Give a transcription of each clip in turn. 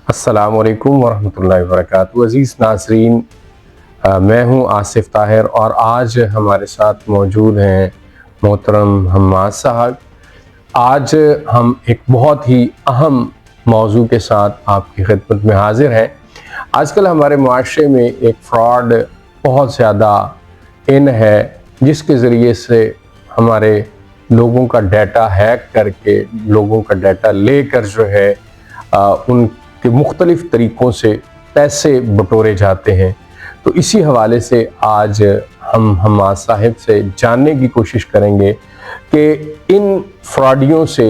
अस्सलाम वालेकुम वरहमतुल्लाहि वबरकातुहू। अज़ीज़ नाज़रीन, मैं हूँ आसिफ़ ताहिर और आज हमारे साथ मौजूद हैं मोहतरम हम्माद साहब। आज हम एक बहुत ही अहम मौजू के साथ आपकी खिदमत में हाज़िर हैं। आजकल हमारे मुआशरे में एक फ़्रॉड बहुत ज़्यादा इन है, जिसके ज़रिए से हमारे लोगों का डाटा हैक करके, लोगों का डाटा लेकर जो है उनके मुख्तलिफ़ तरीक़ों से पैसे बटोरे जाते हैं। तो इसी हवाले से आज हम हम्माद साहिब से जानने की कोशिश करेंगे कि इन फ्रॉडियों से,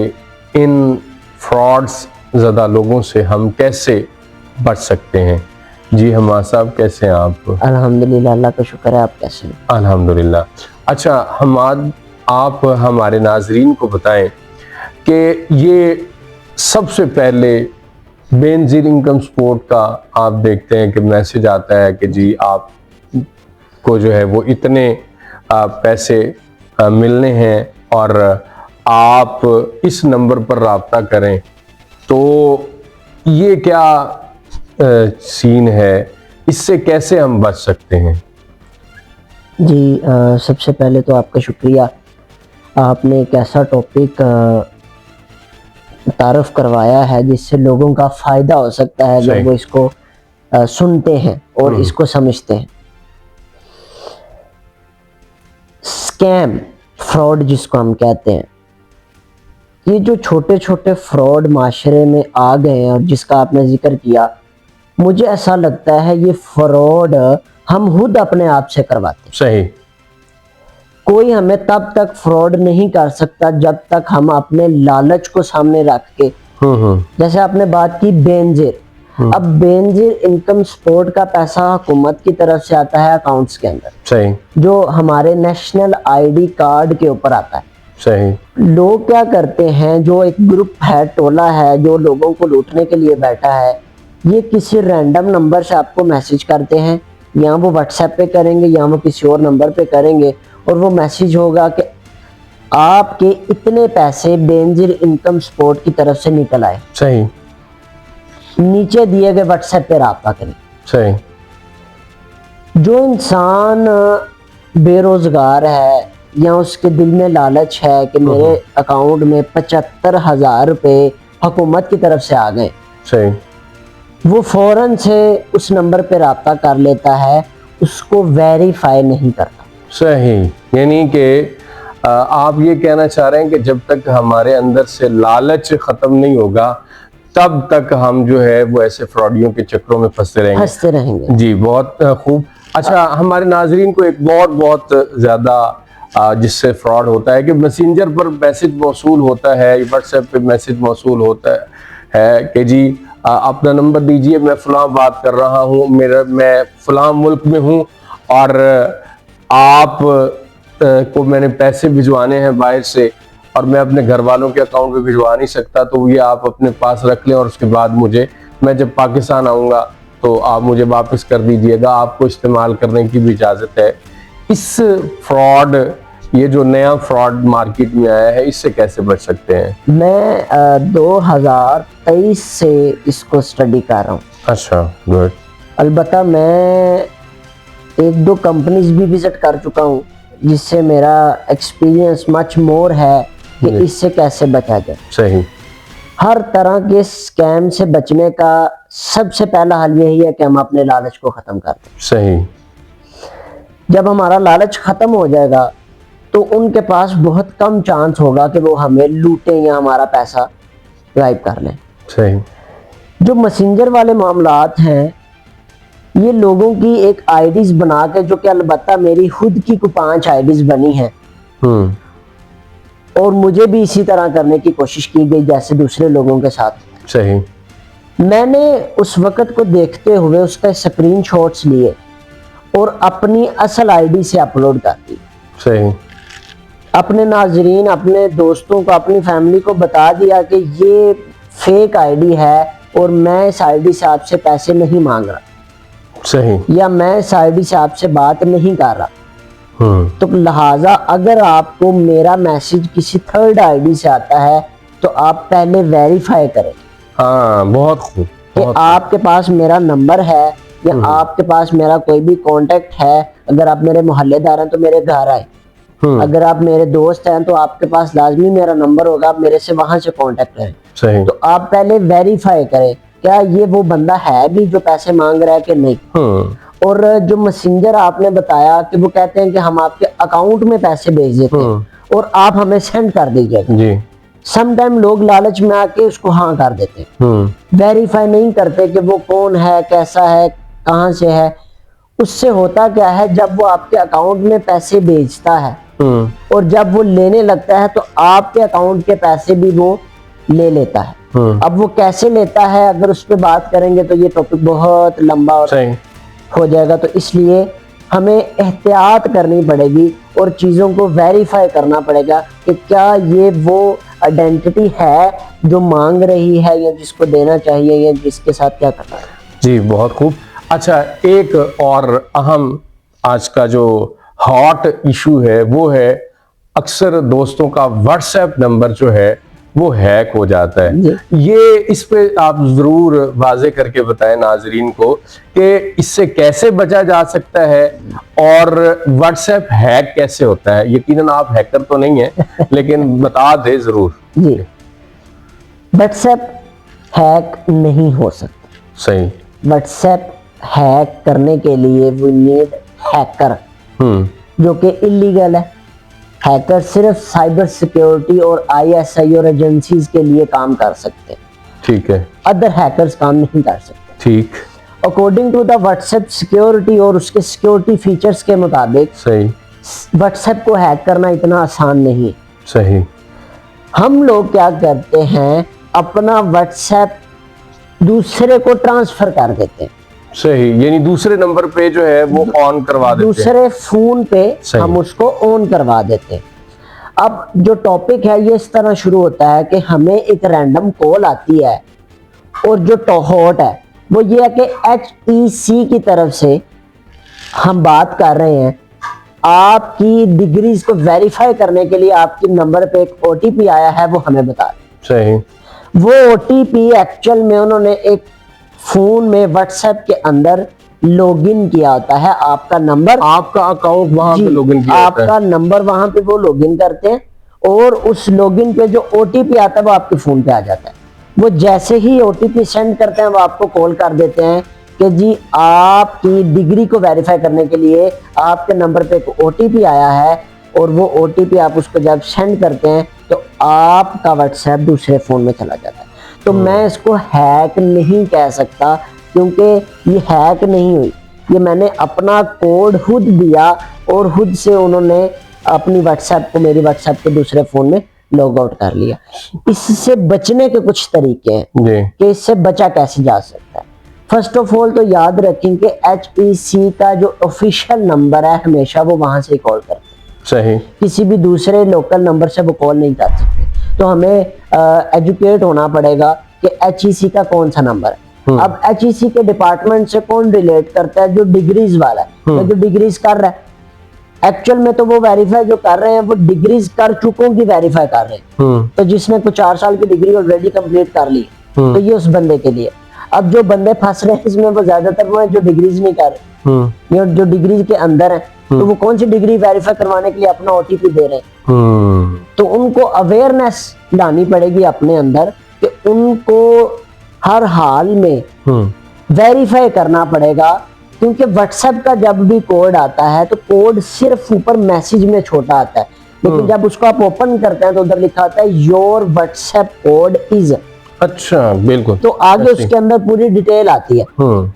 इन फ्रॉड्स ज़दा लोगों से हम कैसे बच सकते हैं। जी हम्माद साहब, कैसे हैं आप? अल्हम्दुलिल्लाह, अल्लाह का शुक्र है। आप कैसे हैं? अल्हम्दुलिल्लाह। अच्छा हम्माद, आप हमारे नाज़रीन को बताएं कि ये सबसे पहले बेनज़ीर इनकम सपोर्ट का आप देखते हैं कि मैसेज आता है कि जी आप को जो है वो इतने पैसे मिलने हैं और आप इस नंबर पर राब्ता करें। तो ये क्या सीन है, इससे कैसे हम बच सकते हैं? जी, सबसे पहले तो आपका शुक्रिया। आपने एक ऐसा टॉपिक तारफ़ करवाया है जिससे लोगों का फ़ायदा हो सकता है जब वो इसको सुनते हैं और इसको समझते हैं। स्कैम, फ्रॉड जिसको हम कहते हैं, ये जो छोटे छोटे फ्रॉड माशरे में आ गए हैं और जिसका आपने जिक्र किया, मुझे ऐसा लगता है ये फ्रॉड हम खुद अपने आप से करवाते हैं। सही। कोई हमें तब तक फ्रॉड नहीं कर सकता जब तक हम अपने लालच को सामने रख के, जैसे आपने बात की बेनज़ीर, अब बेनज़ीर इनकम सपोर्ट का पैसा हुकूमत की तरफ से आता है अकाउंट्स के अंदर, सही, जो हमारे नेशनल आईडी कार्ड के ऊपर आता है। सही। लोग क्या करते हैं, जो एक ग्रुप है, टोला है, जो लोगों को लूटने के लिए बैठा है, ये किसी रैंडम नंबर से आपको मैसेज करते हैं, या वो व्हाट्सएप पे करेंगे या वो किसी और नंबर पे करेंगे, और वो मैसेज होगा कि आपके इतने पैसे बेनज़ीर इनकम सपोर्ट की तरफ से निकल आए। सही। नीचे दिए गए व्हाट्सएप पे राब्ता करें। सही। जो इंसान बेरोजगार है या उसके दिल में लालच है कि मेरे अकाउंट में 75,000 रुपये हुकूमत की तरफ से आ गए, सही, वो फौरन से उस नंबर पे राब्ता कर लेता है, उसको वेरीफाई नहीं करता। सही। यानी कि आप ये कहना चाह रहे हैं कि जब तक हमारे अंदर से लालच ख़त्म नहीं होगा तब तक हम जो है वो ऐसे फ्रॉडियों के चक्रों में फंसते रहेंगे। जी, बहुत खूब। अच्छा, हमारे नाजरीन को एक बहुत ज़्यादा जिससे फ्रॉड होता है कि मैसेंजर पर मैसेज मौसूल होता है, व्हाट्सएप पे मैसेज मौसूल होता है कि जी अपना नंबर दीजिए, मैं फ़लाँ बात कर रहा हूँ, मैं फ़लाँ मुल्क में हूँ और आप को मैंने पैसे भिजवाने हैं बाहर से और मैं अपने घर वालों के अकाउंट में भिजवा नहीं सकता, तो ये आप अपने पास रख लें और उसके बाद मैं जब पाकिस्तान आऊँगा तो आप मुझे वापस कर दीजिएगा, आपको इस्तेमाल करने की भी इजाज़त है। इस फ्रॉड, ये जो नया फ्रॉड मार्केट में आया है, इससे कैसे बच सकते हैं? मैं 2023 से इसको स्टडी कर रहा हूँ। अच्छा, गुड। अलबत्ता मैं 1-2 कंपनीज भी विजिट कर चुका हूँ जिससे मेरा एक्सपीरियंस मच मोर है कि इससे कैसे बचा जाए। सही। हर तरह के स्कैम से बचने का सबसे पहला हल यही है कि हम अपने लालच को ख़त्म कर दें। सही। जब हमारा लालच ख़त्म हो जाएगा तो उनके पास बहुत कम चांस होगा कि वो हमें लूटें या हमारा पैसा गायब कर लें। सही। जो मैसेंजर वाले मामलात हैं, ये लोगों की एक आईडीज बना के, जो कि अलबत्ता मेरी खुद की 5 आईडीज बनी हैं और मुझे भी इसी तरह करने की कोशिश की गई जैसे दूसरे लोगों के साथ। सही। मैंने उस वक़्त को देखते हुए उसका स्क्रीनशॉट्स लिए और अपनी असल आईडी से अपलोड कर दी। सही। अपने नाजरीन, अपने दोस्तों को, अपनी फैमिली को बता दिया कि ये फेक आईडी है और मैं इस आईडी से आपसे पैसे नहीं मांग रहा। सही। या मैं इस आईडी से आपसे बात नहीं कर रहा। तो लिहाजा अगर आपको मेरा मैसेज किसी थर्ड आईडी से आता है तो आप पहले वेरीफाई करें। हाँ, बहुत खूब। कि आपके पास मेरा नंबर है या आपके पास मेरा कोई भी कांटेक्ट है, अगर आप मेरे मोहल्लेदार हैं तो मेरे घर आए, अगर आप मेरे दोस्त हैं तो आपके पास लाजमी मेरा नंबर होगा, आप मेरे से वहां से कांटेक्ट करें। सही। तो आप पहले वेरीफाई करें क्या ये वो बंदा है भी जो पैसे मांग रहा है कि नहीं। और जो मैसेंजर आपने बताया कि वो कहते हैं कि हम आपके अकाउंट में पैसे भेज देते हैं और आप हमें सेंड कर दीजिएगा जी। समटाइम लोग लालच में आके उसको हाँ कर देते हैं, वेरीफाई नहीं करते कि वो कौन है, कैसा है, कहाँ से है। उससे होता क्या है, जब वो आपके अकाउंट में पैसे भेजता है और जब वो लेने लगता है तो आपके अकाउंट के पैसे भी वो ले लेता है। अब वो कैसे लेता है अगर उस पर बात करेंगे तो ये टॉपिक बहुत लंबा हो जाएगा, तो इसलिए हमें एहतियात करनी पड़ेगी और चीज़ों को वेरीफाई करना पड़ेगा कि क्या ये वो आइडेंटिटी है जो मांग रही है या जिसको देना चाहिए या जिसके साथ क्या करना है। जी बहुत खूब। अच्छा, एक और अहम आज का जो हॉट इशू है वो है अक्सर दोस्तों का व्हाट्सएप नंबर जो है वो हैक हो जाता है। ये इस पे आप जरूर वाजे करके बताएं नाजरीन को कि इससे कैसे बचा जा सकता है और व्हाट्सएप हैक कैसे होता है। यकीनन आप हैकर तो नहीं है लेकिन बता दे जरूर। जी, व्हाट्सएप हैक नहीं हो सकता। सही। व्हाट्सएप हैक करने के लिए वी नीड हैकर, जो कि इलीगल है। हैकर सिर्फ साइबर सिक्योरिटी और ISI और एजेंसीज के लिए काम कर सकते हैं। ठीक है। अदर हैकर्स काम नहीं कर सकते। ठीक। According to the WhatsApp security और उसके सिक्योरिटी फीचर्स के मुताबिक सही व्हाट्सएप को हैक करना इतना आसान नहीं है। सही। हम लोग क्या करते हैं, अपना व्हाट्सएप दूसरे को ट्रांसफर कर देते हैं। सही, यानी दूसरे नंबर पे जो है वो ऑन करवा देते हैं, दूसरे फोन पे हम उसको ऑन करवा देते हैं। अब जो टॉपिक है ये इस तरह शुरू होता है कि हमें एक रैंडम कॉल आती है और जो हॉट है वो ये है कि HEC की तरफ से हम बात कर रहे हैं, आपकी डिग्रीज को वेरीफाई करने के लिए आपके नंबर पे एक OTP आया है, वो हमें बता दें। सही। वो OTP एक्चुअल में उन्होंने एक फोन में व्हाट्सएप के अंदर लॉगिन किया होता है, आपका नंबर, आपका अकाउंट वहां पे लॉगिन किया होता है, आपका नंबर वहां पे वो लॉगिन करते हैं और उस लॉगिन पे जो OTP आता है वो आपके फोन पे आ जाता है। वो जैसे ही OTP सेंड करते हैं वो आपको कॉल कर देते हैं कि जी आपकी डिग्री को वेरीफाई करने के लिए आपके नंबर पे एक OTP आया है, और वो OTP आप उसको जब सेंड करते हैं तो आपका व्हाट्सएप दूसरे फोन में चला जाता है। तो मैं इसको हैक नहीं कह सकता क्योंकि ये हैक नहीं हुई, ये मैंने अपना कोड खुद दिया और खुद से उन्होंने अपनी व्हाट्सएप को मेरी व्हाट्सएप के दूसरे फोन में लॉग आउट कर लिया। इससे बचने के कुछ तरीके हैं कि इससे बचा कैसे जा सकता है। फर्स्ट ऑफ ऑल तो याद रखें कि HEC का जो ऑफिशियल नंबर है हमेशा वो वहां से कॉल करते हैं। सही। किसी भी दूसरे लोकल नंबर से वो कॉल नहीं कर सकते। तो हमें एजुकेट होना पड़ेगा कि HEC का कौन सा नंबर है। अब HEC के डिपार्टमेंट से कौन रिलेट करता है, जो डिग्रीज वाला है, जो डिग्रीज कर रहा है। एक्चुअल में तो वो वेरीफाई जो कर रहे हैं वो डिग्रीज कर चुकों की वेरीफाई कर रहे हैं। तो जिसने कुछ 4 साल की डिग्री ऑलरेडी कंप्लीट कर ली तो ये उस बंदे के लिए। अब जो बंदे फंस रहे हैं इसमें वो ज्यादातर वो है जो डिग्रीज नहीं कर रहे, या जो डिग्री के अंदर है, तो वो कौन सी डिग्री वेरीफाई करवाने के लिए अपना OTP दे रहे हैं। तो उनको अवेयरनेस लानी पड़ेगी अपने अंदर कि उनको हर हाल में वेरीफाई करना पड़ेगा, क्योंकि व्हाट्सएप का जब भी कोड आता है तो कोड सिर्फ ऊपर मैसेज में छोटा आता है, लेकिन जब उसको आप ओपन करते हैं तो उधर लिखा होता है योर व्हाट्सएप कोड इज। अच्छा, बिल्कुल। तो आगे उसके अंदर पूरी डिटेल आती है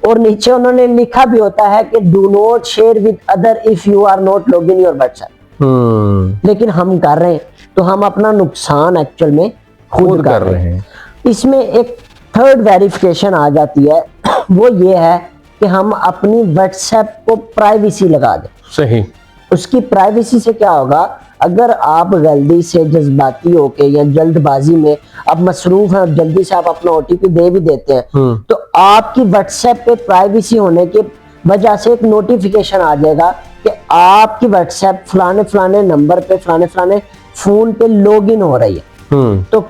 और नीचे उन्होंने लिखा भी होता है कि do not share with other if you are not log in your WhatsApp. लेकिन हम कर रहे हैं तो हम अपना नुकसान एक्चुअल में खुद कर रहे हैं। इसमें एक थर्ड वेरिफिकेशन आ जाती है, वो ये है कि हम अपनी व्हाट्सएप को प्राइवेसी लगा दें। सही। उसकी प्राइवेसी से क्या होगा, अगर आप गलती से जज्बाती होके या जल्दबाजी में आप मसरूफ हैं, जल्दी से आप अपना OTP दे भी देते हैं, तो आपकी व्हाट्सएप पे प्राइवेसी होने की वजह से एक नोटिफिकेशन आ जाएगा कि आपकी व्हाट्सएप फलाने फलाने नंबर पे फलाने फलाने फोन पे लॉगिन हो रही है। तो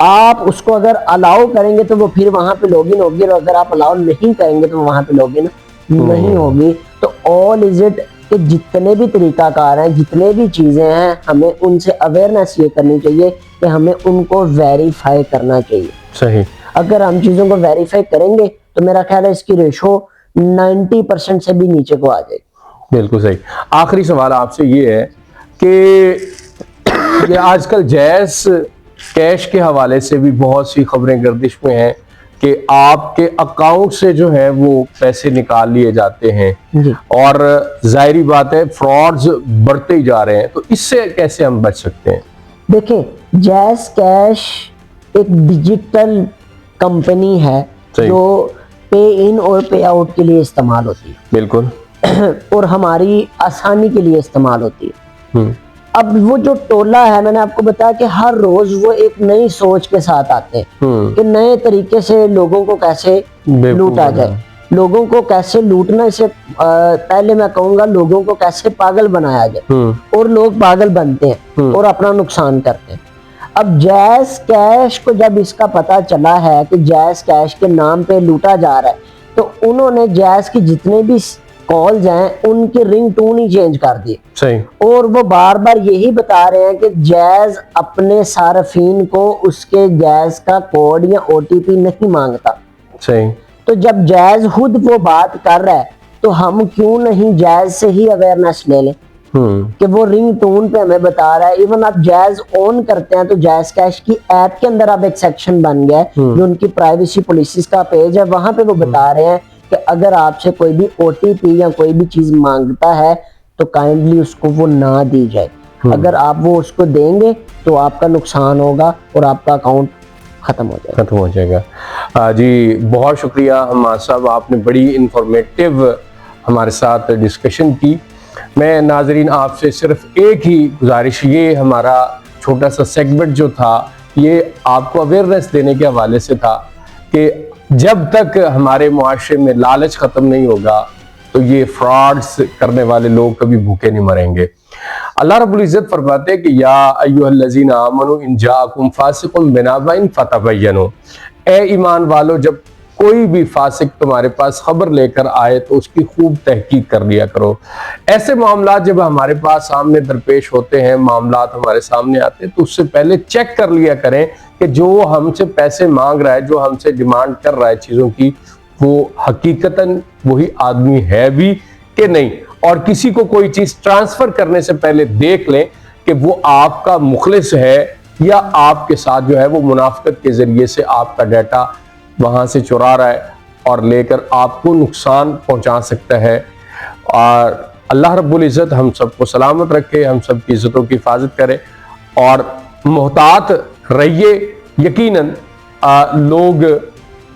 आप उसको अगर अलाउ करेंगे तो वो फिर वहां पे लॉगिन होगी, और अगर आप अलाउ नहीं करेंगे तो वहां पे लॉगिन नहीं होगी। तो ऑल इज इट कि जितने भी तरीकाकार हैं, जितने भी चीजें हैं, हमें उनसे अवेयरनेस ये करनी चाहिए कि हमें उनको वेरीफाई करना चाहिए। सही। अगर हम चीजों को वेरीफाई करेंगे तो मेरा ख्याल है इसकी रेशो 90% से भी नीचे को आ जाएगी। बिल्कुल सही। आखिरी सवाल आपसे ये है कि ये आजकल जैस कैश के हवाले से भी बहुत सी खबरें गर्दिश में हैं कि आपके अकाउंट से जो है वो पैसे निकाल लिए जाते हैं जी। और जाहिर बात है फ्रॉड्स बढ़ते ही जा रहे हैं, तो इससे कैसे हम बच सकते हैं? देखें, जैस कैश एक डिजिटल कंपनी है सही। जो पे इन और पे आउट के लिए इस्तेमाल होती बिल्कुल। है और हमारी आसानी के लिए इस्तेमाल होती है। अब वो जो टोला है, मैंने आपको बताया कि हर रोज वो एक नई सोच के साथ आते हैं कि नए तरीके से लोगों को कैसे लूटा जाए, लोगों को कैसे लूटना, इसे पहले मैं कहूंगा लोगों को कैसे पागल बनाया जाए, और लोग पागल बनते हैं और अपना नुकसान करते हैं। अब जैस कैश को जब इसका पता चला है कि जैस कैश के नाम पे लूटा जा रहा है, तो उन्होंने जैस की जितने भी कॉल्स हैं उनकी रिंग टोन ही चेंज कर दी। सही। और वो बार बार यही बता रहे हैं कि जैज अपने सार्फिन को उसके जैज का कोड या ओटीपी नहीं मांगता। सही। तो जब जैज खुद वो बात कर रहा है तो हम क्यों नहीं जैज से ही अवेयरनेस ले लें कि वो रिंग टोन पे हमें बता रहा है। इवन आप जैज ऑन करते हैं तो जैज कैश की ऐप के अंदर अब एक सेक्शन बन गया है जो उनकी प्राइवेसी पॉलिसीज का पेज है, वहां पे वो बता रहे हैं कि अगर आपसे कोई भी ओटीपी या कोई भी चीज मांगता है तो काइंडली उसको वो ना दी जाए। अगर आप वो उसको देंगे तो आपका नुकसान होगा और आपका अकाउंट खत्म हो जाएगा। जी बहुत शुक्रिया हमाद साहब, आपने बड़ी इंफॉर्मेटिव हमारे साथ डिस्कशन की। मैं नाजरीन आपसे सिर्फ एक ही गुजारिश, ये हमारा छोटा सा सेगमेंट जो था ये आपको अवेयरनेस देने के हवाले से था कि जब तक हमारे मुआशरे में लालच खत्म नहीं होगा तो ये फ्रॉड्स करने वाले लोग कभी भूखे नहीं मरेंगे। अल्लाह रब्बुल इज्जत फरमाते हैं कि या अय्युहल्लज़ीना आमनू इन जाअकुम फासिकुम बिनबाइन फतबय्यनु, ए ईमान वालो जब कोई भी फासिक तुम्हारे पास खबर लेकर आए तो उसकी खूब तहकीक कर लिया करो। ऐसे मामला जब हमारे पास सामने दरपेश होते हैं, मामला हमारे सामने आते हैं, तो उससे पहले चेक कर लिया करें कि जो हमसे पैसे मांग रहा है, जो हमसे डिमांड कर रहा है चीज़ों की, वो हकीकतन वही आदमी है भी कि नहीं। और किसी को कोई चीज़ ट्रांसफ़र करने से पहले देख लें कि वो आपका मुखलिस है या आपके साथ जो है वो मुनाफिकत के ज़रिए से आपका डाटा वहाँ से चुरा रहा है और लेकर आपको नुकसान पहुँचा सकता है। और अल्लाह रब्बुल इज़्ज़त हम सबको सलामत रखे, हम सब की इज़्ज़तों की हिफाजत करे और मोहतात रहिए। यकीनन लोग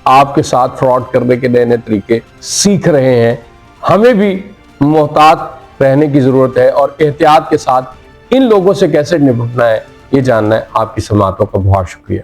आपके साथ फ्रॉड करने के नए नए तरीके सीख रहे हैं, हमें भी मोहतात रहने की ज़रूरत है और एहतियात के साथ इन लोगों से कैसे निपटना है ये जानना है। आपकी समातों का बहुत शुक्रिया।